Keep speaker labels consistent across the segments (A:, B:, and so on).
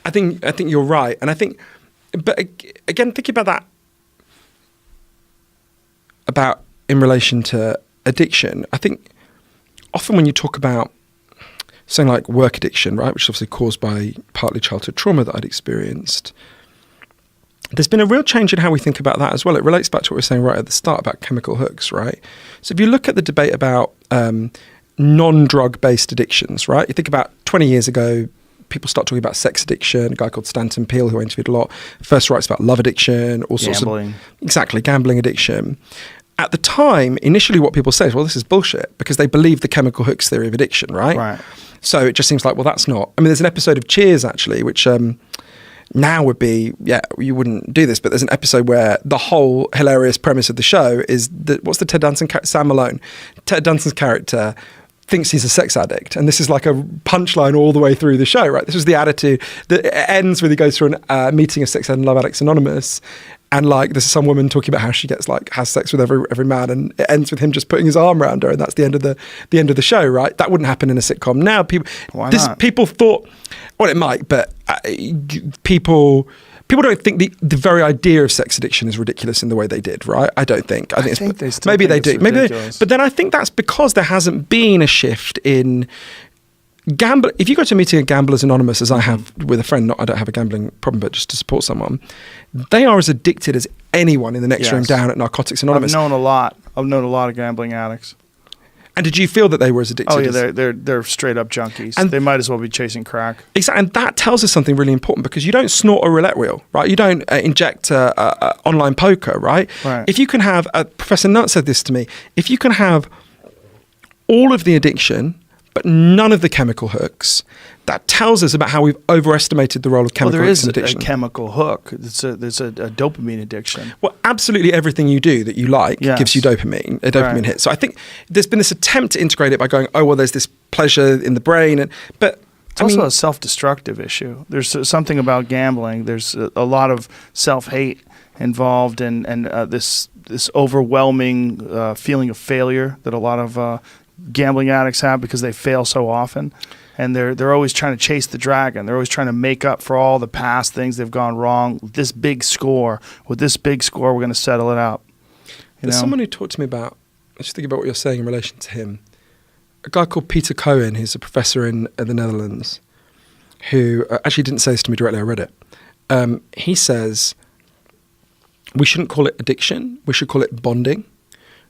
A: I think you're right. And I think, but again, thinking about that, about in relation to addiction, I think often when you talk about something like work addiction, right, which is obviously caused by partly childhood trauma that I'd experienced, there's been a real change in how we think about that as well. It relates back to what we were saying right at the start about chemical hooks, right? So if you look at the debate about non-drug based addictions, right? You think about 20 years ago, people start talking about sex addiction. A guy called Stanton Peele, who I interviewed a lot, first writes about love addiction, all sorts of... Exactly, gambling addiction. At the time, initially what people say is, well, this is bullshit, because they believe the chemical hooks theory of addiction, right?
B: Right.
A: So it just seems like, well, that's not... I mean, there's an episode of Cheers, actually, which... now would be, yeah, you wouldn't do this, but there's an episode where the whole hilarious premise of the show is that, what's the Ted Danson, Sam Malone? Ted Danson's character thinks he's a sex addict. And this is like a punchline all the way through the show, right? This was the attitude that ends when he goes through a meeting of Sex Ed and Love Addicts Anonymous. And like, there's some woman talking about how she gets has sex with every man, and it ends with him just putting his arm around her, and that's the end of the show, right? That wouldn't happen in a sitcom. Now people thought, well, it might, but people don't think the very idea of sex addiction is ridiculous in the way they did, right? I don't think. I think
B: they still
A: maybe
B: think
A: they do. Maybe but then I think that's because there hasn't been a shift in gamble. If you go to a meeting of Gamblers Anonymous, as I have with a friend, I don't have a gambling problem, but just to support someone, they are as addicted as anyone in the next room down at Narcotics Anonymous.
B: I've known a lot of gambling addicts.
A: And did you feel that they were as addicted?
B: Oh yeah, they're straight up junkies. And they might as well be chasing crack.
A: Exactly, and that tells us something really important, because you don't snort a roulette wheel, right? You don't inject online poker, right? If you can have, Professor Nutt said this to me, if you can have all of the addiction but none of the chemical hooks, that tells us about how we've overestimated the role of chemical hooks in addiction.
B: There is a chemical hook. There's a dopamine addiction.
A: Well, absolutely everything you do that you like gives you dopamine, a dopamine hit. So I think there's been this attempt to integrate it by going, oh, well, there's this pleasure in the brain. But
B: it's also a self-destructive issue. There's something about gambling. There's a lot of self-hate involved, and this overwhelming feeling of failure that a lot of gambling addicts have because they fail so often, and they're always trying to chase the dragon. They're always trying to make up for all the past things they've gone wrong. With this big score, we're going to settle it out.
A: There's someone who talked to me about, I just think about what you're saying in relation to him, a guy called Peter Cohen, who's a professor in the Netherlands, who actually didn't say this to me directly, I read it. He says we shouldn't call it addiction, we should call it bonding.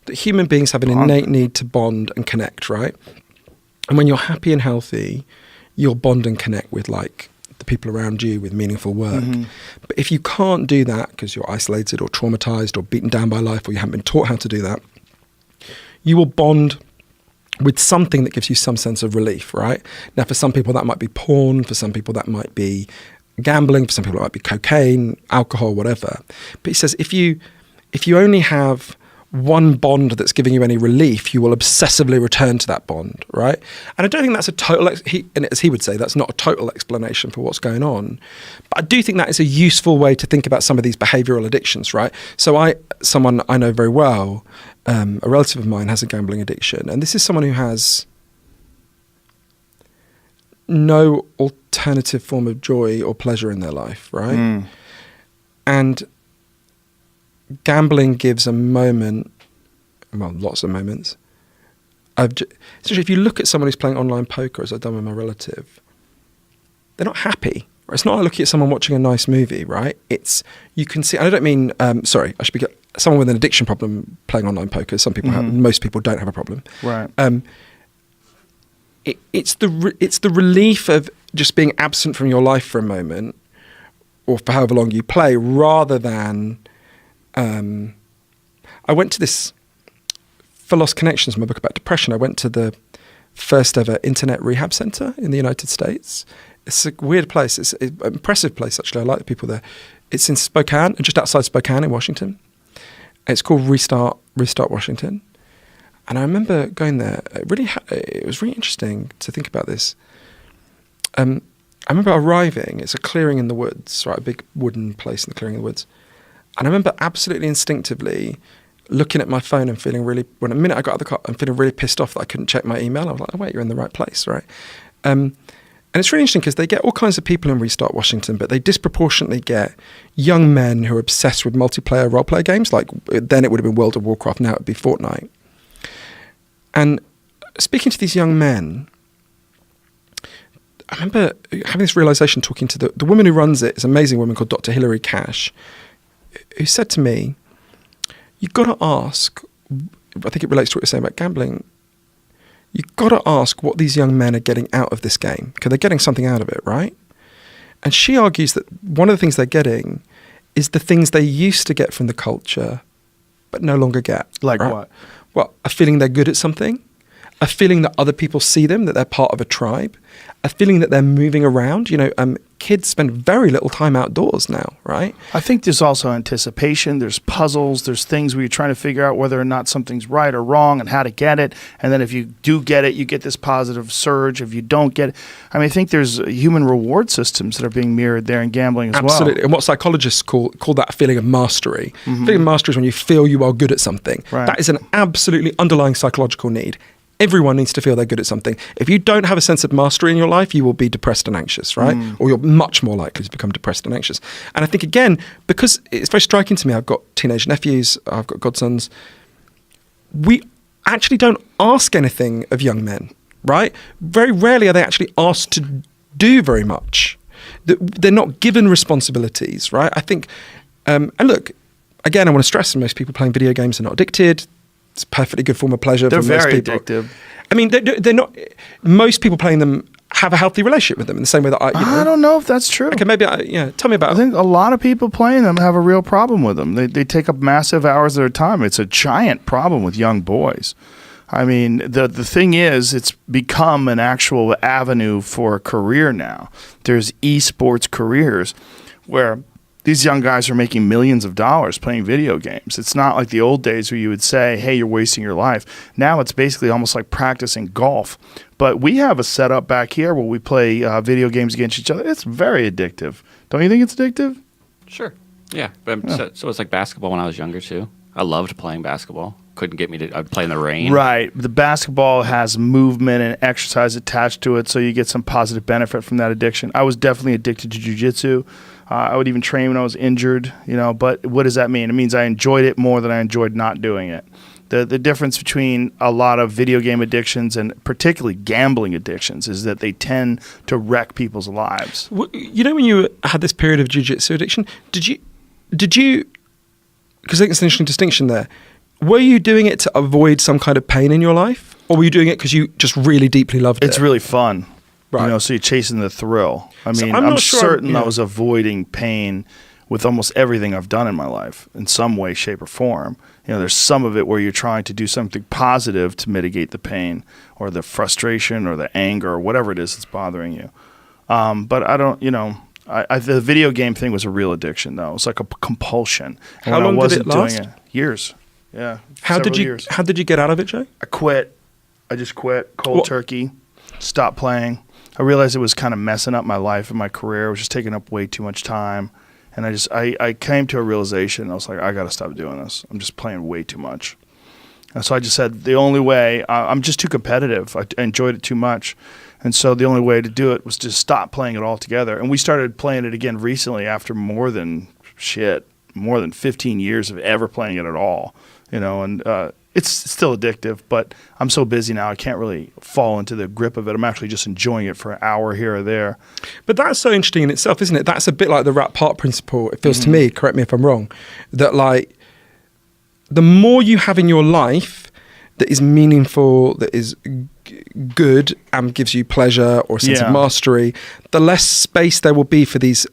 A: That human beings have an innate need to bond and connect, right? And when you're happy and healthy, you'll bond and connect with like the people around you with meaningful work. Mm-hmm. But if you can't do that because you're isolated or traumatized or beaten down by life, or you haven't been taught how to do that, you will bond with something that gives you some sense of relief, right? Now, for some people that might be porn, for some people that might be gambling, for some people it might be cocaine, alcohol, whatever. But he says if you only have one bond that's giving you any relief, you will obsessively return to that bond, right? And I don't think that's a total, and as he would say, that's not a total explanation for what's going on. But I do think that is a useful way to think about some of these behavioral addictions, right? So someone I know very well, a relative of mine has a gambling addiction, and this is someone who has no alternative form of joy or pleasure in their life, right? And gambling gives a moment, well, lots of moments. Especially if you look at someone who's playing online poker, as I've done with my relative, they're not happy. Right? It's not like looking at someone watching a nice movie, right? You can see, and I don't mean, someone with an addiction problem playing online poker. Some people have, most people don't have a problem.
B: Right.
A: It's the relief of just being absent from your life for a moment, or for however long you play, rather than I went to this, for Lost Connections, my book about depression, I went to the first ever internet rehab center in the United States. It's a weird place. It's an impressive place, actually. I like the people there. It's in Spokane, just outside Spokane in Washington. It's called Restart Washington. And I remember going there. It was really interesting to think about this. I remember arriving. It's a clearing in the woods, right? A big wooden place in the clearing in the woods. And I remember absolutely instinctively looking at my phone and feeling really, when the minute I got out of the car, I'm feeling really pissed off that I couldn't check my email. I was like, oh wait, you're in the right place, right? And And it's really interesting because they get all kinds of people in Restart Washington, but they disproportionately get young men who are obsessed with multiplayer role-player games. Like then it would have been World of Warcraft, now it would be Fortnite. And speaking to these young men, I remember having this realization talking to the woman who runs it, is an amazing woman called Dr. Hilary Cash, who said to me, you've got to ask, I think it relates to what you're saying about gambling, you've got to ask what these young men are getting out of this game, because they're getting something out of it, right? And she argues that one of the things they're getting is the things they used to get from the culture, but no longer get.
B: Like
A: right?
B: what?
A: Well, a feeling they're good at something, a feeling that other people see them, that they're part of a tribe, a feeling that they're moving around. Kids spend very little time outdoors now, right?
B: I think there's also anticipation. There's puzzles. There's things where you're trying to figure out whether or not something's right or wrong and how to get it. And then if you do get it, you get this positive surge. If you don't get it, I think there's human reward systems that are being mirrored there in gambling as well.
A: Absolutely. And what psychologists call that a feeling of mastery.
B: Mm-hmm.
A: Feeling of mastery is when you feel you are good at something.
B: Right.
A: That is an absolutely underlying psychological need. Everyone needs to feel they're good at something. If you don't have a sense of mastery in your life, you will be depressed and anxious, right? Or you're much more likely to become depressed and anxious. And I think, again, because it's very striking to me, I've got teenage nephews, I've got godsons, we actually don't ask anything of young men, right? Very rarely are they actually asked to do very much. They're not given responsibilities, right? I think, and look, again, I want to stress that most people playing video games are not addicted. It's a perfectly good form of pleasure.
B: They're
A: for most
B: very
A: people.
B: addictive.
A: They're not. Most people playing them have a healthy relationship with them in the same way that
B: I don't know if that's true.
A: Okay, maybe tell me about.
B: I think a lot of people playing them have a real problem with them. They take up massive hours of their time. It's a giant problem with young boys. The thing is, it's become an actual avenue for a career now. There's esports careers where these young guys are making millions of dollars playing video games. It's not like the old days where you would say, hey, you're wasting your life. Now it's basically almost like practicing golf. But we have a setup back here where we play video games against each other. It's very addictive. Don't you think it's addictive?
C: Sure. Yeah. So it's like basketball when I was younger, too. I loved playing basketball. Couldn't get me to I'd play in the rain.
B: Right. The basketball has movement and exercise attached to it, so you get some positive benefit from that addiction. I was definitely addicted to jiu-jitsu. I would even train when I was injured, but what does that mean? It means I enjoyed it more than I enjoyed not doing it. The difference between a lot of video game addictions and particularly gambling addictions is that they tend to wreck people's lives.
A: When you had this period of jiu-jitsu addiction, did you, because I think it's an interesting distinction there, were you doing it to avoid some kind of pain in your life? Or were you doing it because you just really deeply loved it?
B: It's really fun.
A: Right.
B: So you're chasing the thrill. I'm
A: not sure
B: certain I was avoiding pain with almost everything I've done in my life in some way, shape, or form. There's some of it where you're trying to do something positive to mitigate the pain or the frustration or the anger or whatever it is that's bothering you. But I don't, the video game thing was a real addiction, though. It was like a compulsion. And
A: How long
B: I wasn't
A: did it last?
B: doing it, years. Yeah.
A: How did you get out of it, Joe?
B: I quit. I just quit cold turkey. Stopped playing. I realized it was kind of messing up my life and my career. It was just taking up way too much time. And I came to a realization. I was like, I got to stop doing this. I'm just playing way too much. And so I just said, the only way, I'm just too competitive. I enjoyed it too much. And so the only way to do it was to stop playing it altogether. And we started playing it again recently after more than 15 years of ever playing it at all. It's still addictive, but I'm so busy now I can't really fall into the grip of it. I'm actually just enjoying it for an hour here or there.
A: But that's so interesting in itself, isn't it? That's a bit like the rat part principle. It feels to me, correct me if I'm wrong, that like the more you have in your life that is meaningful, that is good and gives you pleasure or a sense of mastery, the less space there will be for these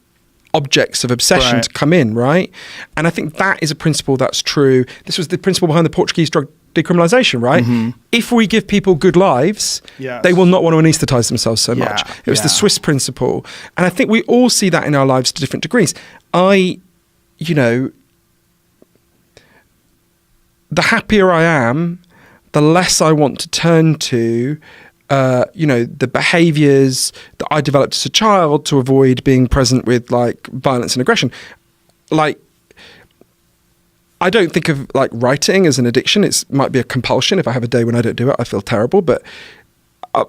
A: objects of obsession to come in, right? And I think that is a principle that's true. This was the principle behind the Portuguese drug decriminalization, right? If we give people good lives, they will not want to anesthetize themselves so much. It was the Swiss principle. And I think we all see that in our lives to different degrees. The happier I am, the less I want to turn to the behaviors that I developed as a child to avoid being present with like violence and aggression. Like, I don't think of like writing as an addiction. It might be a compulsion. If I have a day when I don't do it, I feel terrible. But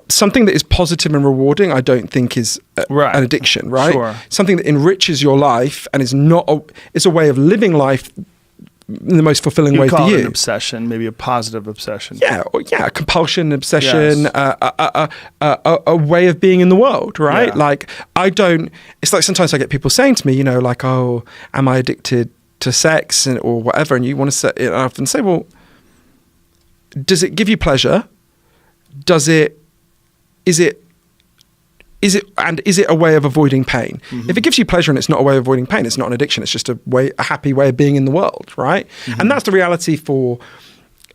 A: something that is positive and rewarding, I don't think is
B: Right.
A: an addiction, right?
B: Sure.
A: Something that enriches your life and is it's a way of living life in the most fulfilling
B: You
A: way
B: call
A: for
B: it
A: you.
B: an obsession, maybe a positive obsession.
A: Yeah, compulsion, obsession,
B: Yes.
A: a way of being in the world, right?
B: Yeah.
A: Like, it's like sometimes I get people saying to me, you know, like, oh, am I addicted to sex or whatever? And you want to say, I often say, well, does it give you pleasure? Is it a way of avoiding pain?
B: Mm-hmm.
A: If it gives you pleasure and it's not a way of avoiding pain, it's not an addiction. It's just a happy way of being in the world, right?
B: Mm-hmm.
A: And that's the reality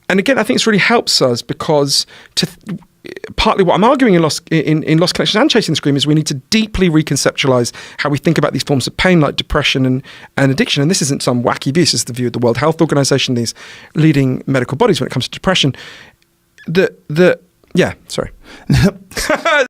A: and again, I think it's really helps us because partly what I'm arguing in Lost Connections and Chasing the Scream is we need to deeply reconceptualize how we think about these forms of pain like depression and addiction. And this isn't some wacky view. This is the view of the World Health Organization, these leading medical bodies when it comes to depression. Yeah, sorry.